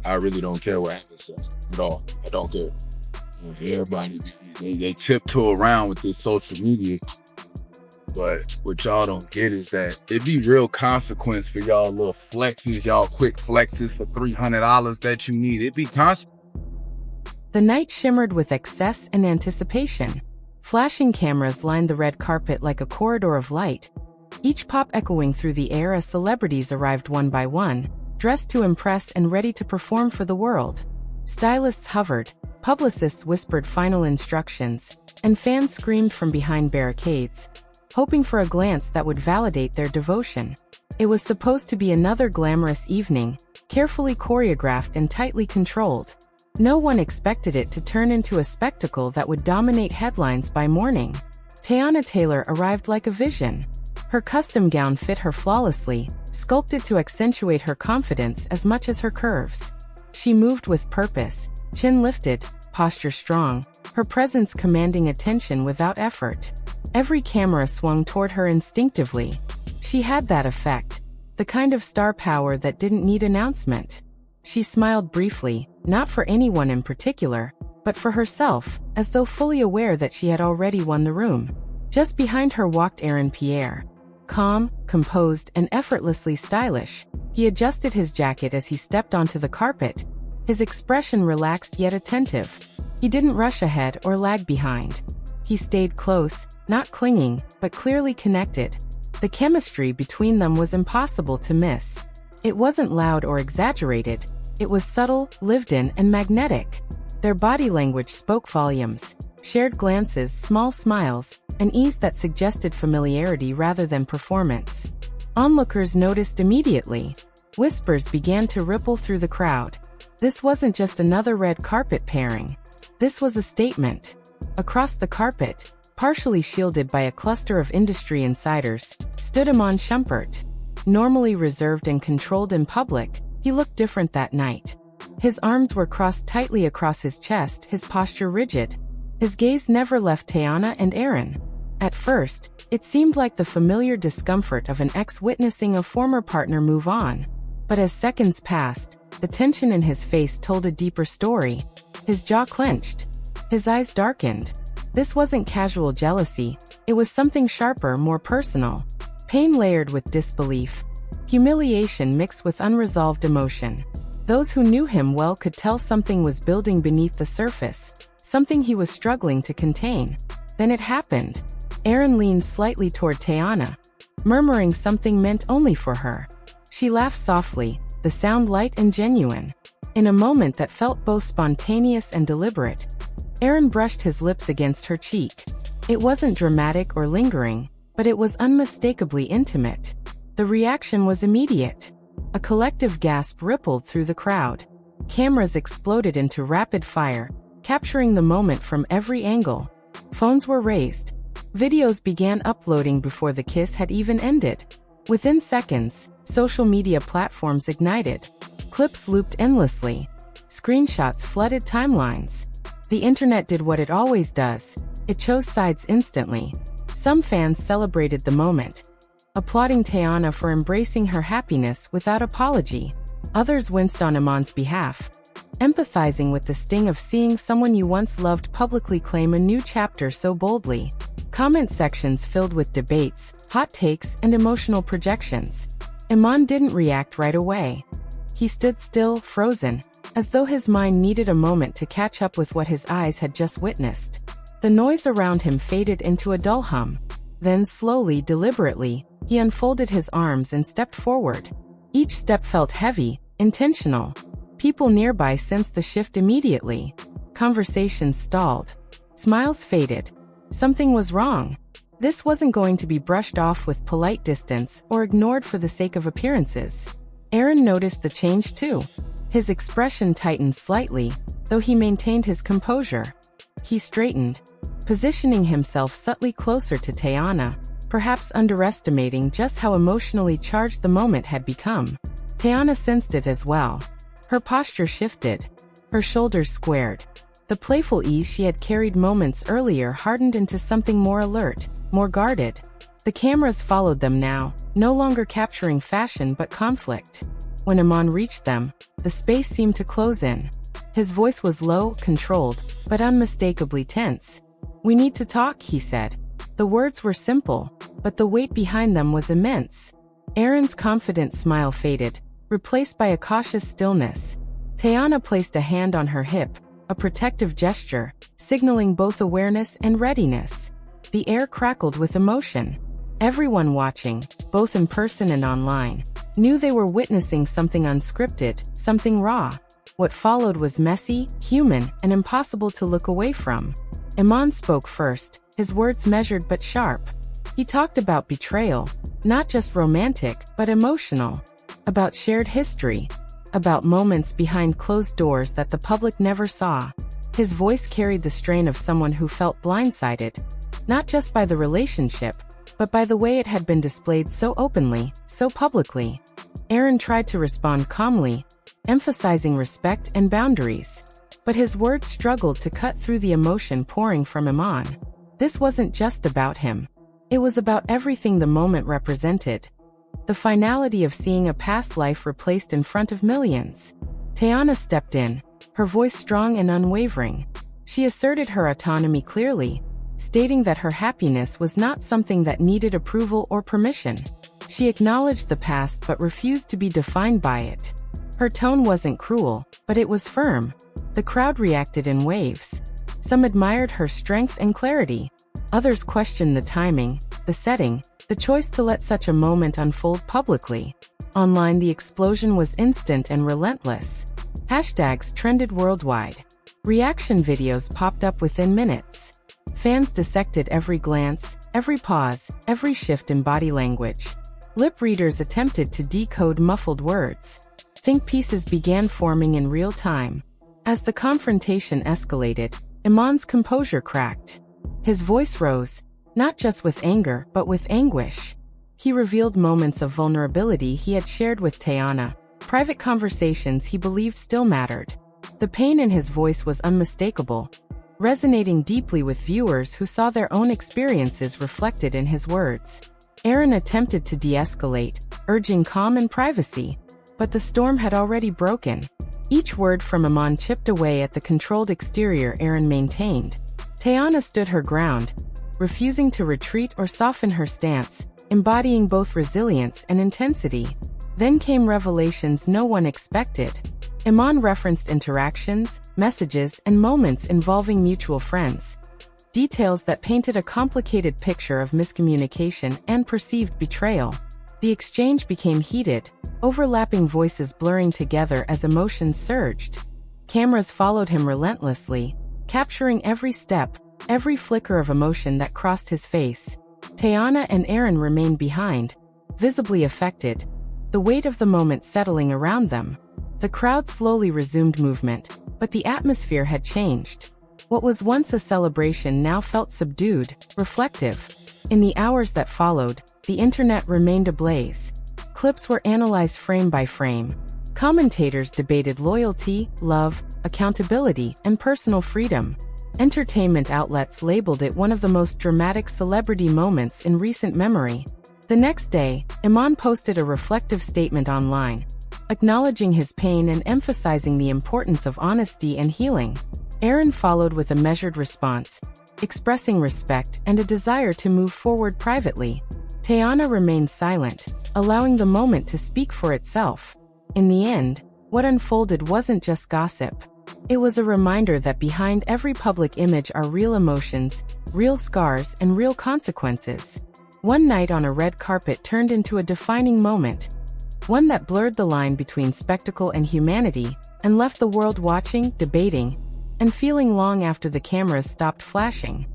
I really don't care what happens at all. I don't care. Everybody, they tiptoe around with this social media, but what y'all don't get is that it be real consequence for y'all little flexes, y'all quick flexes for $300 that you need. It be consequence. The night shimmered with excess and anticipation. Flashing cameras lined the red carpet like a corridor of light, each pop echoing through the air as celebrities arrived one by one, dressed to impress and ready to perform for the world. Stylists hovered, publicists whispered final instructions, and fans screamed from behind barricades, hoping for a glance that would validate their devotion. It was supposed to be another glamorous evening, carefully choreographed and tightly controlled. No one expected it to turn into a spectacle that would dominate headlines by morning. Teyana Taylor arrived like a vision. Her custom gown fit her flawlessly, sculpted to accentuate her confidence as much as her curves. She moved with purpose, chin lifted, posture strong, her presence commanding attention without effort. Every camera swung toward her instinctively. She had that effect, the kind of star power that didn't need announcement. She smiled briefly, not for anyone in particular, but for herself, as though fully aware that she had already won the room. Just behind her walked Aaron Pierre. Calm, composed, and effortlessly stylish, he adjusted his jacket as he stepped onto the carpet, his expression relaxed yet attentive. He didn't rush ahead or lag behind. He stayed close, not clinging, but clearly connected. The chemistry between them was impossible to miss. It wasn't loud or exaggerated. It was subtle, lived in, and magnetic. Their body language spoke volumes. Shared glances, small smiles, an ease that suggested familiarity rather than performance. Onlookers noticed immediately. Whispers began to ripple through the crowd. This wasn't just another red carpet pairing. This was a statement. Across the carpet, partially shielded by a cluster of industry insiders, stood Iman Shumpert. Normally reserved and controlled in public, he looked different that night. His arms were crossed tightly across his chest, his posture rigid. His gaze never left Teyana and Aaron. At first, it seemed like the familiar discomfort of an ex witnessing a former partner move on. But as seconds passed, the tension in his face told a deeper story. His jaw clenched. His eyes darkened. This wasn't casual jealousy. It was something sharper, more personal. Pain layered with disbelief. Humiliation mixed with unresolved emotion. Those who knew him well could tell something was building beneath the surface, something he was struggling to contain. Then it happened. Aaron leaned slightly toward Teyana, murmuring something meant only for her. She laughed softly, the sound light and genuine. In a moment that felt both spontaneous and deliberate, Aaron brushed his lips against her cheek. It wasn't dramatic or lingering, but it was unmistakably intimate. The reaction was immediate. A collective gasp rippled through the crowd. Cameras exploded into rapid fire, capturing the moment from every angle. Phones were raised. Videos began uploading before the kiss had even ended. Within seconds, social media platforms ignited. Clips looped endlessly. Screenshots flooded timelines. The internet did what it always does. It chose sides instantly. Some fans celebrated the moment, applauding Teyana for embracing her happiness without apology. Others winced on Iman's behalf, empathizing with the sting of seeing someone you once loved publicly claim a new chapter so boldly. Comment sections filled with debates, hot takes, and emotional projections. Iman didn't react right away. He stood still, frozen, as though his mind needed a moment to catch up with what his eyes had just witnessed. The noise around him faded into a dull hum. Then slowly, deliberately, he unfolded his arms and stepped forward. Each step felt heavy, intentional. People nearby sensed the shift immediately. Conversations stalled. Smiles faded. Something was wrong. This wasn't going to be brushed off with polite distance or ignored for the sake of appearances. Aaron noticed the change too. His expression tightened slightly, though he maintained his composure. He straightened, positioning himself subtly closer to Teyana, perhaps underestimating just how emotionally charged the moment had become. Teyana sensed it as well. Her posture shifted. Her shoulders squared. The playful ease she had carried moments earlier hardened into something more alert, more guarded. The cameras followed them now, no longer capturing fashion but conflict. When Iman reached them, the space seemed to close in. His voice was low, controlled, but unmistakably tense. "We need to talk," he said. The words were simple, but the weight behind them was immense. Aaron's confident smile faded, replaced by a cautious stillness. Teyana placed a hand on her hip, a protective gesture, signaling both awareness and readiness. The air crackled with emotion. Everyone watching, both in person and online, knew they were witnessing something unscripted, something raw. What followed was messy, human, and impossible to look away from. Iman spoke first, his words measured but sharp. He talked about betrayal, not just romantic, but emotional. About shared history. About moments behind closed doors that the public never saw. His voice carried the strain of someone who felt blindsided, not just by the relationship, but by the way it had been displayed so openly, so publicly. Aaron tried to respond calmly, emphasizing respect and boundaries. But his words struggled to cut through the emotion pouring from Iman. This wasn't just about him. It was about everything the moment represented. The finality of seeing a past life replaced in front of millions. Teyana stepped in, her voice strong and unwavering. She asserted her autonomy clearly, stating that her happiness was not something that needed approval or permission. She acknowledged the past but refused to be defined by it. Her tone wasn't cruel, but it was firm. The crowd reacted in waves. Some admired her strength and clarity. Others questioned the timing, the setting, the choice to let such a moment unfold publicly. Online, the explosion was instant and relentless. Hashtags trended worldwide. Reaction videos popped up within minutes. Fans dissected every glance, every pause, every shift in body language. Lip readers attempted to decode muffled words. Think pieces began forming in real time. As the confrontation escalated, Iman's composure cracked. His voice rose, not just with anger, but with anguish. He revealed moments of vulnerability he had shared with Teyana, private conversations he believed still mattered. The pain in his voice was unmistakable, resonating deeply with viewers who saw their own experiences reflected in his words. Aaron attempted to de-escalate, urging calm and privacy, but the storm had already broken. Each word from Iman chipped away at the controlled exterior Aaron maintained. Teyana stood her ground, refusing to retreat or soften her stance, embodying both resilience and intensity. Then came revelations no one expected. Iman referenced interactions, messages, and moments involving mutual friends. Details that painted a complicated picture of miscommunication and perceived betrayal. The exchange became heated, overlapping voices blurring together as emotions surged. Cameras followed him relentlessly, capturing every step, every flicker of emotion that crossed his face. Teyana and Aaron remained behind, visibly affected, the weight of the moment settling around them. The crowd slowly resumed movement, but the atmosphere had changed. What was once a celebration now felt subdued, reflective. In the hours that followed, the internet remained ablaze. Clips were analyzed frame by frame. Commentators debated loyalty, love, accountability, and personal freedom. Entertainment outlets labeled it one of the most dramatic celebrity moments in recent memory. The next day, Iman posted a reflective statement online, acknowledging his pain and emphasizing the importance of honesty and healing. Aaron followed with a measured response, expressing respect and a desire to move forward privately. Teyana remained silent, allowing the moment to speak for itself. In the end, what unfolded wasn't just gossip. It was a reminder that behind every public image are real emotions, real scars, and real consequences. One night on a red carpet turned into a defining moment, one that blurred the line between spectacle and humanity, and left the world watching, debating, and feeling long after the cameras stopped flashing.